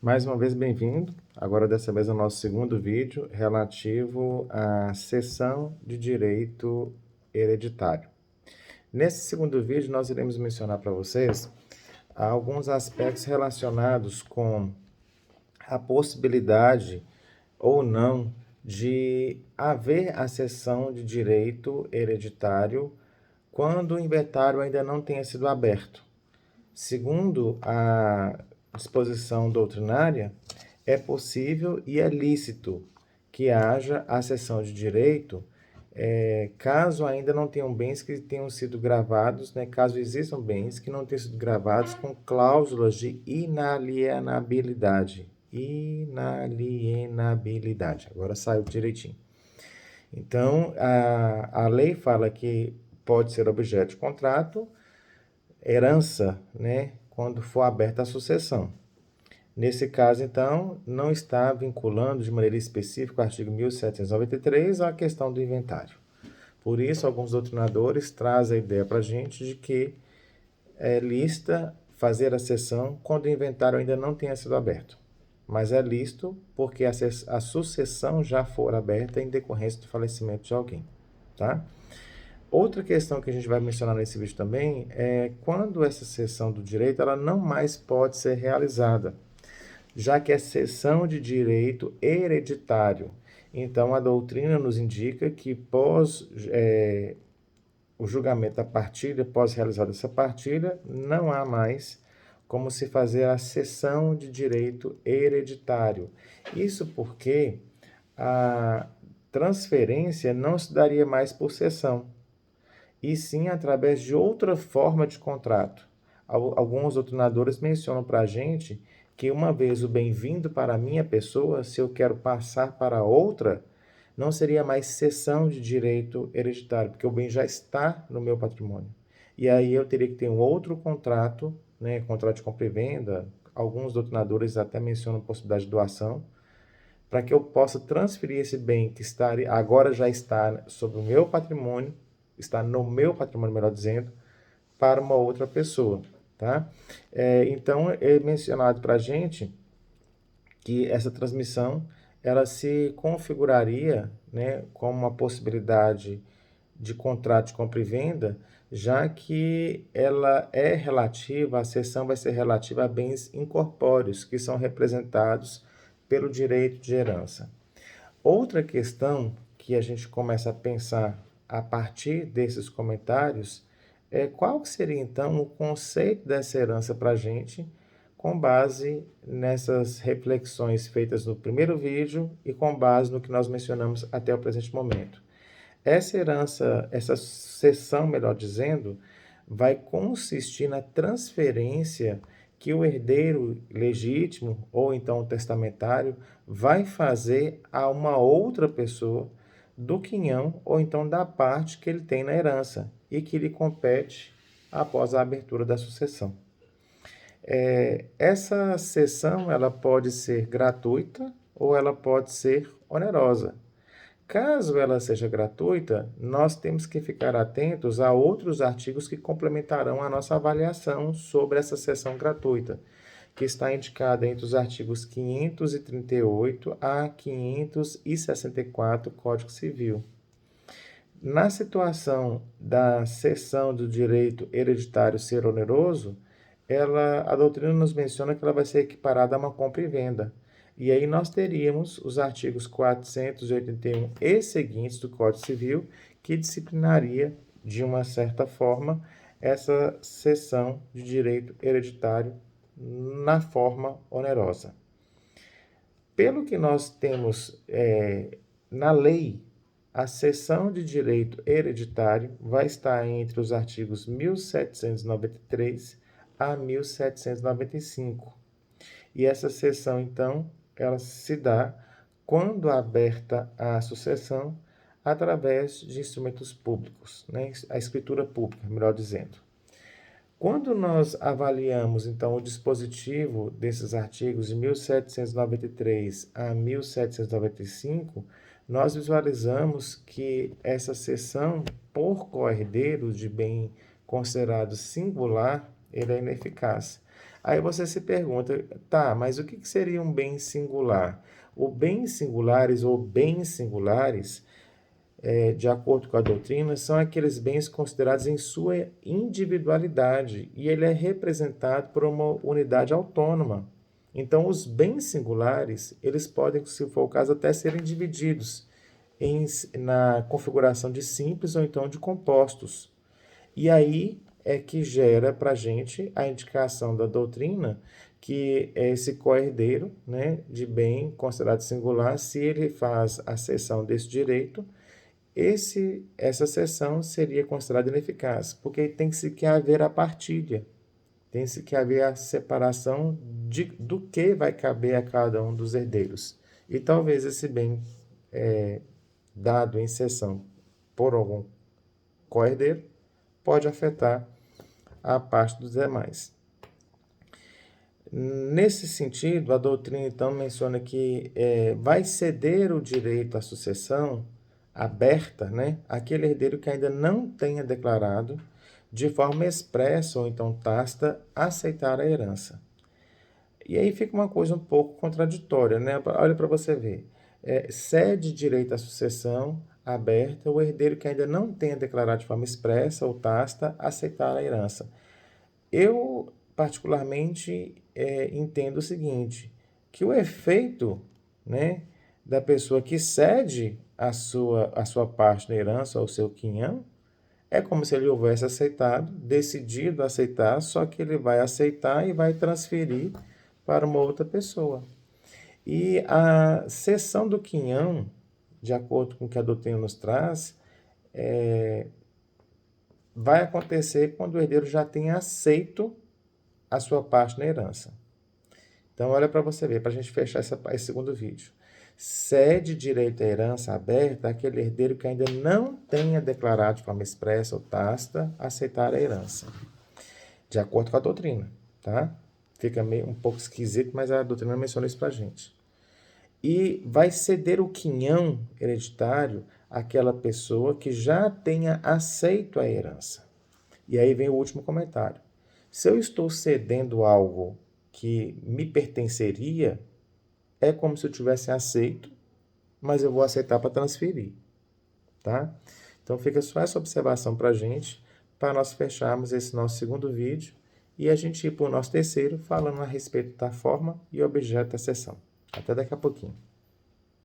Mais uma vez, bem-vindo. Agora, dessa vez, ao nosso segundo vídeo relativo à cessão de direito hereditário. Nesse segundo vídeo, nós iremos mencionar para vocês alguns aspectos relacionados com a possibilidade ou não de haver a cessão de direito hereditário quando o inventário ainda não tenha sido aberto. Segundo a disposição doutrinária, é possível e é lícito que haja a cessão de direito caso ainda não tenham bens que tenham sido gravados, né, caso existam bens que não tenham sido gravados com cláusulas de inalienabilidade. Inalienabilidade. Agora saiu direitinho. Então, a lei fala que pode ser objeto de contrato, herança, né, quando for aberta a sucessão. Nesse caso, então, não está vinculando de maneira específica o artigo 1793 à questão do inventário. Por isso, alguns doutrinadores trazem a ideia para a gente de que é lícita fazer a cessão quando o inventário ainda não tenha sido aberto. Mas é lícito porque a sucessão já for aberta em decorrência do falecimento de alguém. Tá? Outra questão que a gente vai mencionar nesse vídeo também é quando essa cessão do direito ela não mais pode ser realizada, já que é cessão de direito hereditário. Então, a doutrina nos indica que pós o julgamento da partilha, pós realizada essa partilha, não há mais como se fazer a cessão de direito hereditário. Isso porque a transferência não se daria mais por cessão, e sim através de outra forma de contrato. Alguns doutrinadores mencionam para a gente que uma vez o bem-vindo para a minha pessoa, se eu quero passar para outra, não seria mais cessão de direito hereditário, porque o bem já está no meu patrimônio. E aí eu teria que ter um outro contrato, né, contrato de compra e venda. Alguns doutrinadores até mencionam a possibilidade de doação, para que eu possa transferir esse bem que está agora já está sobre o meu patrimônio, está no meu patrimônio, melhor dizendo, para uma outra pessoa, tá? Então, é mencionado para a gente que essa transmissão ela se configuraria, né, como uma possibilidade de contrato de compra e venda, já que ela é relativa, a cessão vai ser relativa a bens incorpóreos, que são representados pelo direito de herança. Outra questão que a gente começa a pensar a partir desses comentários é qual seria então o conceito dessa herança para a gente, com base nessas reflexões feitas no primeiro vídeo e com base no que nós mencionamos até o presente momento. Essa herança, essa cessão, melhor dizendo, vai consistir na transferência que o herdeiro legítimo ou então o testamentário vai fazer a uma outra pessoa do quinhão ou então da parte que ele tem na herança e que lhe compete após a abertura da sucessão. Essa cessão ela pode ser gratuita ou ela pode ser onerosa. Caso ela seja gratuita, nós temos que ficar atentos a outros artigos que complementarão a nossa avaliação sobre essa sessão gratuita, que está indicada entre os artigos 538 a 564 Código Civil. Na situação da cessão do direito hereditário ser oneroso, a doutrina nos menciona que ela vai ser equiparada a uma compra e venda. E aí nós teríamos os artigos 481 e seguintes do Código Civil, que disciplinaria, de uma certa forma, essa cessão de direito hereditário na forma onerosa. Pelo que nós temos na lei, a cessão de direito hereditário vai estar entre os artigos 1793 a 1795. E essa cessão, então, ela se dá quando aberta a sucessão através de instrumentos públicos, né? A escritura pública, melhor dizendo. Quando nós avaliamos, então, o dispositivo desses artigos de 1793 a 1795, nós visualizamos que essa cessão por co-herdeiros de bem considerado singular, ele é ineficaz. Aí você se pergunta, tá, mas o que seria um bem singular? O bens singulares ou bens singulares, de acordo com a doutrina, são aqueles bens considerados em sua individualidade e ele é representado por uma unidade autônoma. Então, os bens singulares, eles podem, se for o caso, até serem divididos na configuração de simples ou então de compostos. E aí é que gera para a gente a indicação da doutrina que é esse coerdeiro, né, de bem considerado singular, se ele faz a cessão desse direito, essa cessão seria considerada ineficaz, porque tem-se que haver a partilha, tem-se que haver a separação do que vai caber a cada um dos herdeiros. E talvez esse bem dado em cessão por algum coerdeiro pode afetar a parte dos demais. Nesse sentido, a doutrina então menciona que vai ceder o direito à sucessão aberta, né, àquele herdeiro que ainda não tenha declarado de forma expressa ou então tácita aceitar a herança. E aí fica uma coisa um pouco contraditória, né? Olha para você ver. Cede direito à sucessão aberta o herdeiro que ainda não tenha declarado de forma expressa ou tácita aceitar a herança. Eu, particularmente, entendo o seguinte, que o efeito, né, da pessoa que cede a sua parte da herança, ou seu quinhão, é como se ele houvesse aceitado, decidido aceitar, só que ele vai aceitar e vai transferir para uma outra pessoa. E a cessão do quinhão, de acordo com o que a doutrina nos traz, vai acontecer quando o herdeiro já tenha aceito a sua parte na herança. Então, olha para você ver, para a gente fechar esse segundo vídeo. Cede direito à herança aberta àquele herdeiro que ainda não tenha declarado de forma expressa ou tácita aceitar a herança, de acordo com a doutrina, tá? Fica meio um pouco esquisito, mas a doutrina menciona isso para a gente. E vai ceder o quinhão hereditário àquela pessoa que já tenha aceito a herança. E aí vem o último comentário. Se eu estou cedendo algo que me pertenceria, é como se eu tivesse aceito, mas eu vou aceitar para transferir, tá? Então fica só essa observação para a gente, para nós fecharmos esse nosso segundo vídeo e a gente ir para o nosso terceiro, falando a respeito da forma e objeto da sessão. Até daqui a pouquinho.